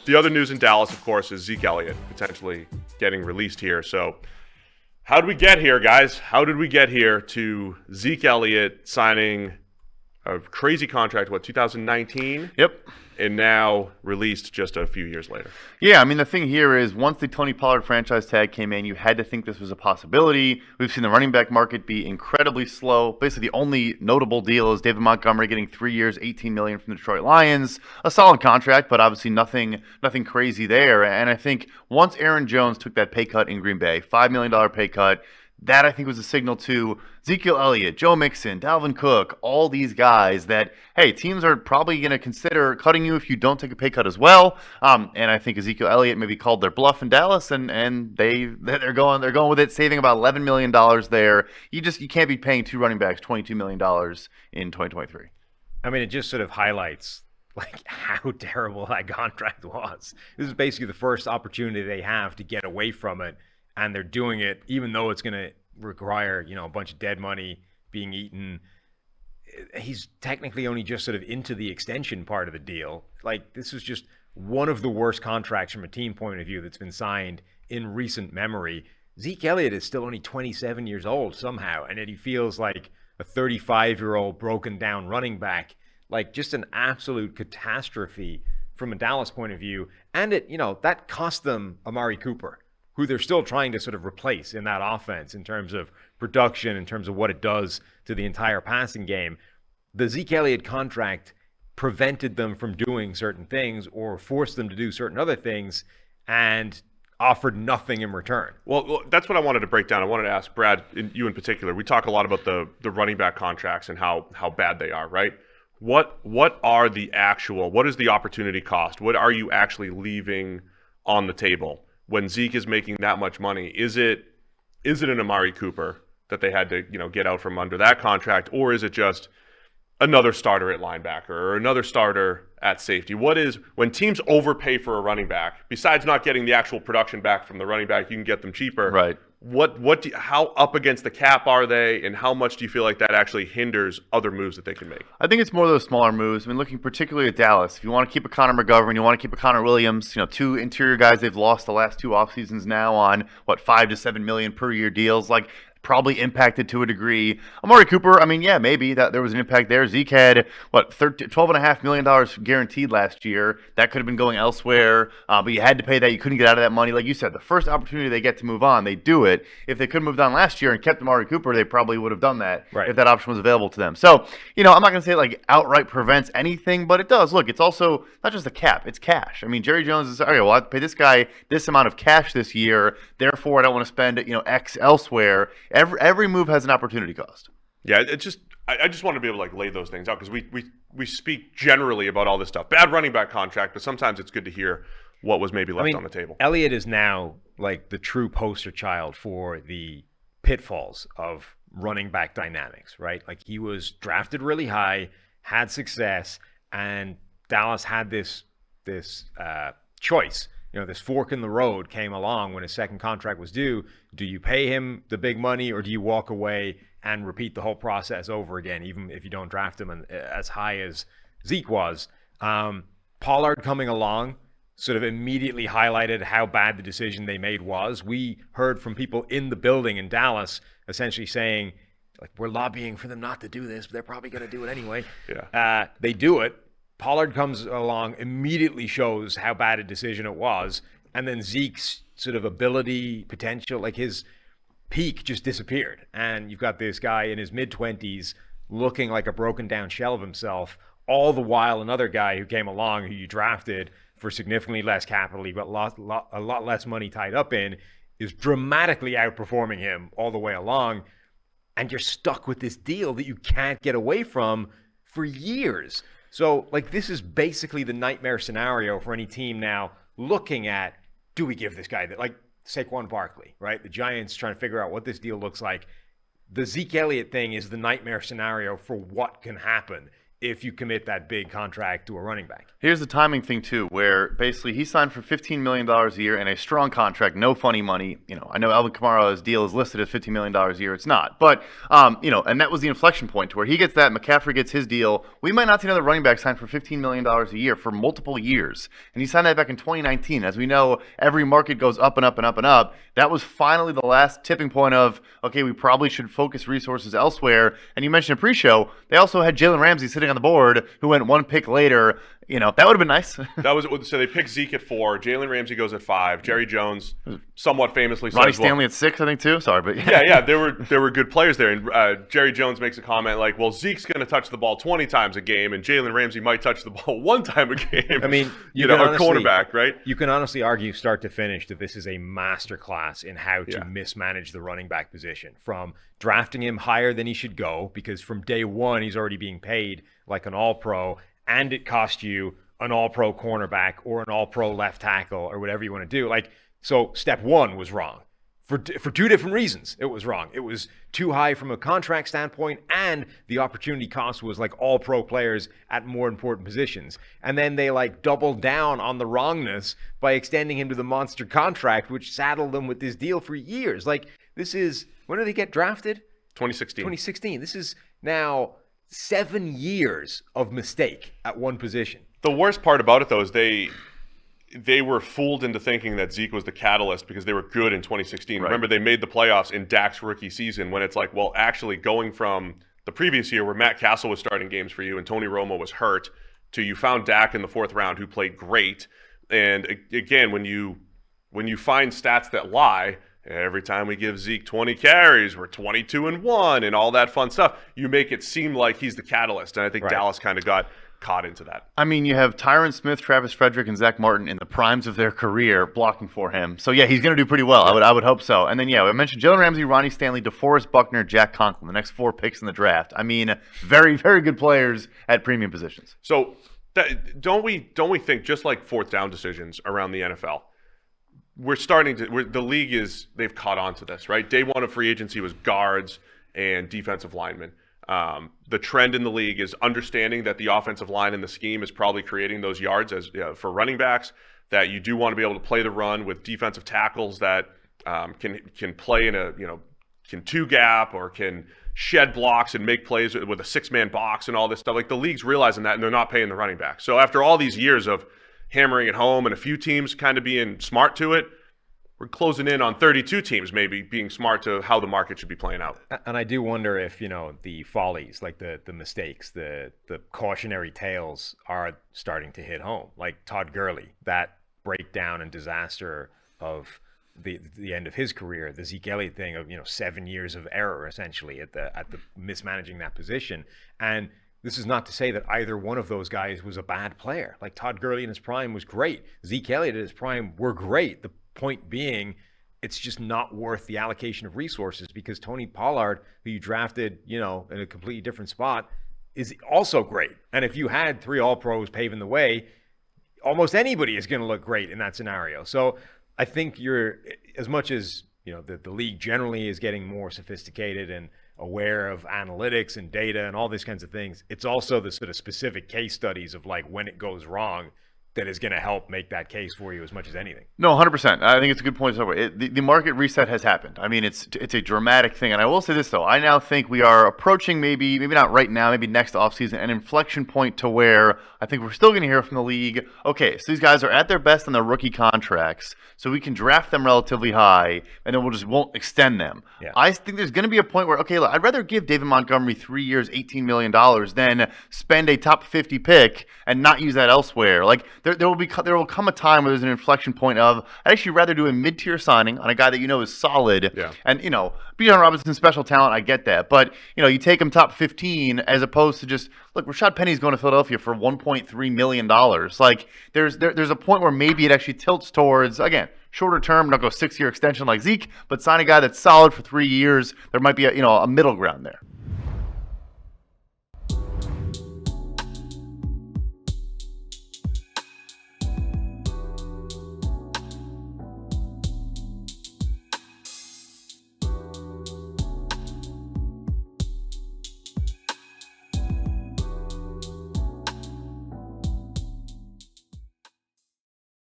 The other news in Dallas, of course, is Zeke Elliott potentially getting released here. So how did we get here, guys? How did we get here to Zeke Elliott signing a crazy contract, 2019? Yep. And now released just a few years later. Yeah, I mean, the thing here is once the Tony Pollard franchise tag came in, you had to think this was a possibility. We've seen the running back market be incredibly slow. Basically, the only notable deal is David Montgomery getting 3 years, $18 million from the Detroit Lions. A solid contract, but obviously nothing crazy there. And I think once Aaron Jones took that pay cut in Green Bay, $5 million pay cut, that I think was a signal to Ezekiel Elliott, Joe Mixon, Dalvin Cook, all these guys that, hey, teams are probably going to consider cutting you if you don't take a pay cut as well. And I think Ezekiel Elliott maybe called their bluff in Dallas, and they're going with it, saving about $11 million there. You can't be paying two running backs $22 million in 2023. I mean, it just sort of highlights like how terrible that contract was. This is basically the first opportunity they have to get away from it. And they're doing it even though it's going to require, a bunch of dead money being eaten. He's technically only just sort of into the extension part of the deal. Like, this is just one of the worst contracts from a team point of view that's been signed in recent memory. Zeke Elliott is still only 27 years old somehow, and yet he feels like a 35-year-old broken down running back. Like, just an absolute catastrophe from a Dallas point of view. And that cost them Amari Cooper, who they're still trying to sort of replace in that offense in terms of production, in terms of what it does to the entire passing game. The Zeke Elliott contract prevented them from doing certain things or forced them to do certain other things and offered nothing in return. Well, that's what I wanted to break down. I wanted to ask Brad, you in particular. We talk a lot about the running back contracts and how bad they are, right? What is the opportunity cost? What are you actually leaving on the table? When Zeke is making that much money, is it an Amari Cooper that they had to get out from under that contract, or is it just another starter at linebacker or another starter at safety? When teams overpay for a running back, besides not getting the actual production back from the running back, you can get them cheaper. Right. How up against the cap are they, and how much do you feel like that actually hinders other moves that they can make? I think it's more of those smaller moves. I mean, looking particularly at Dallas, if you want to keep a Connor McGovern, you want to keep a Connor Williams, two interior guys they've lost the last two off seasons now on $5 to $7 million per year deals. Like, probably impacted to a degree. Amari Cooper, I mean, yeah, maybe that there was an impact there. Zeke had $12.5 million guaranteed last year. That could have been going elsewhere, but you had to pay that. You couldn't get out of that money. Like you said, the first opportunity they get to move on, they do it. If they could have moved on last year and kept Amari Cooper, they probably would have done that if that option was available to them. So, I'm not going to say it like outright prevents anything, but it does. Look, it's also not just the cap, it's cash. I mean, Jerry Jones is, okay, well, I have to pay this guy this amount of cash this year, therefore I don't want to spend, X elsewhere. Every move has an opportunity cost. Yeah, I just want to be able to lay those things out, because we speak generally about all this stuff. Bad running back contract, but sometimes it's good to hear what was maybe left on the table. Elliott is now like the true poster child for the pitfalls of running back dynamics, right? Like, he was drafted really high, had success, and Dallas had this choice. This fork in the road came along when his second contract was due. Do you pay him the big money, or do you walk away and repeat the whole process over again, even if you don't draft him as high as Zeke was? Pollard coming along sort of immediately highlighted how bad the decision they made was. We heard from people in the building in Dallas essentially saying, like, we're lobbying for them not to do this, but they're probably going to do it anyway. Yeah. They do it. Pollard comes along, immediately shows how bad a decision it was, and then Zeke's sort of ability, potential, like his peak just disappeared. And you've got this guy in his mid-20s looking like a broken down shell of himself, all the while another guy who came along who you drafted for significantly less capital, but a lot less money tied up in, is dramatically outperforming him all the way along. And you're stuck with this deal that you can't get away from for years. So, this is basically the nightmare scenario for any team now looking at, do we give this guy that, like Saquon Barkley, right? The Giants trying to figure out what this deal looks like. The Zeke Elliott thing is the nightmare scenario for what can happen if you commit that big contract to a running back. Here's the timing thing too, where basically he signed for $15 million a year and a strong contract, no funny money. I know Alvin Kamara's deal is listed as $15 million a year. It's not, but and that was the inflection point to where he gets that, McCaffrey gets his deal. We might not see another running back signed for $15 million a year for multiple years, and he signed that back in 2019. As we know, every market goes up and up and up and up. That was finally the last tipping point of, okay, we probably should focus resources elsewhere. And you mentioned a pre-show, they also had Jalen Ramsey sitting on the board, who went one pick later. That would have been nice. That was so they picked Zeke at 4, Jalen Ramsey goes at 5, Jerry Jones somewhat famously Ronnie says, Stanley at 6, I think too. Sorry, but yeah, there were good players there, and Jerry Jones makes a comment like, well, Zeke's going to touch the ball 20 times a game, and Jalen Ramsey might touch the ball 1 time a game. I mean, a cornerback, right? You can honestly argue, start to finish, that this is a masterclass in how to mismanage the running back position. From drafting him higher than he should go, because from day one he's already being paid like an All-Pro, and it cost you an All-Pro cornerback or an All-Pro left tackle or whatever you want to do. So step 1 was wrong. For 2 different reasons, it was wrong. It was too high from a contract standpoint, and the opportunity cost was like All-Pro players at more important positions. And then they doubled down on the wrongness by extending him to the monster contract, which saddled them with this deal for years. This is, when did he get drafted? 2016. 2016. This is now 7 years of mistake at one position. The worst part about it, though, is they were fooled into thinking that Zeke was the catalyst because they were good in 2016. Right. Remember, they made the playoffs in Dak's rookie season, when it's like, well, actually going from the previous year where Matt Castle was starting games for you and Tony Romo was hurt, to you found Dak in the 4th round who played great. And again, when you find stats that lie, every time we give Zeke 20 carries, we're 22-1 and all that fun stuff, you make it seem like he's the catalyst. And I think Dallas kind of got caught into that. I mean, you have Tyron Smith, Travis Frederick, and Zach Martin in the primes of their career blocking for him. So, yeah, he's going to do pretty well. I would hope so. And then, I mentioned Jalen Ramsey, Ronnie Stanley, DeForest Buckner, Jack Conklin, the next 4 picks in the draft. I mean, very, very good players at premium positions. So, don't we think, just like 4th down decisions around the NFL, the league they've caught on to this, right? Day 1 of free agency was guards and defensive linemen. The trend in the league is understanding that the offensive line and the scheme is probably creating those yards for running backs, that you do want to be able to play the run with defensive tackles that can play in can 2-gap or can shed blocks and make plays with a 6-man box and all this stuff. The league's realizing that, and they're not paying the running back. So after all these years of hammering it home and a few teams kind of being smart to it, we're closing in on 32 teams maybe being smart to how the market should be playing out. And I do wonder if, the follies, the mistakes, the cautionary tales are starting to hit home. Like Todd Gurley, that breakdown and disaster of the end of his career, the Zeke Elliott thing of, 7 years of error essentially at the mismanaging that position. And this is not to say that either one of those guys was a bad player. Like Todd Gurley in his prime was great. Zeke Elliott in his prime were great. The point being, it's just not worth the allocation of resources, because Tony Pollard, who you drafted, in a completely different spot, is also great. And if you had 3 All-Pros paving the way, almost anybody is going to look great in that scenario. So I think as much as, the league generally is getting more sophisticated and aware of analytics and data and all these kinds of things, it's also the sort of specific case studies of when it goes wrong that is going to help make that case for you as much as anything. No, 100%. I think it's a good point. The market reset has happened. I mean, it's a dramatic thing. And I will say this, though. I now think we are approaching maybe not right now, maybe next offseason, an inflection point to where I think we're still going to hear from the league, okay, so these guys are at their best on their rookie contracts, so we can draft them relatively high, and then won't extend them. Yeah. I think there's going to be a point where, okay, look, I'd rather give David Montgomery 3 years, $18 million than spend a top 50 pick and not use that elsewhere. There will come a time where there's an inflection point of, I'd actually rather do a mid-tier signing on a guy that is solid. Yeah. And, Bijan Robinson's special talent, I get that. But, you take him top 15 as opposed to just, look, Rashad Penny's going to Philadelphia for $1.3 million. There's a point where maybe it actually tilts towards, again, shorter term, don't go 6-year extension like Zeke, but sign a guy that's solid for 3 years. There might be a middle ground there.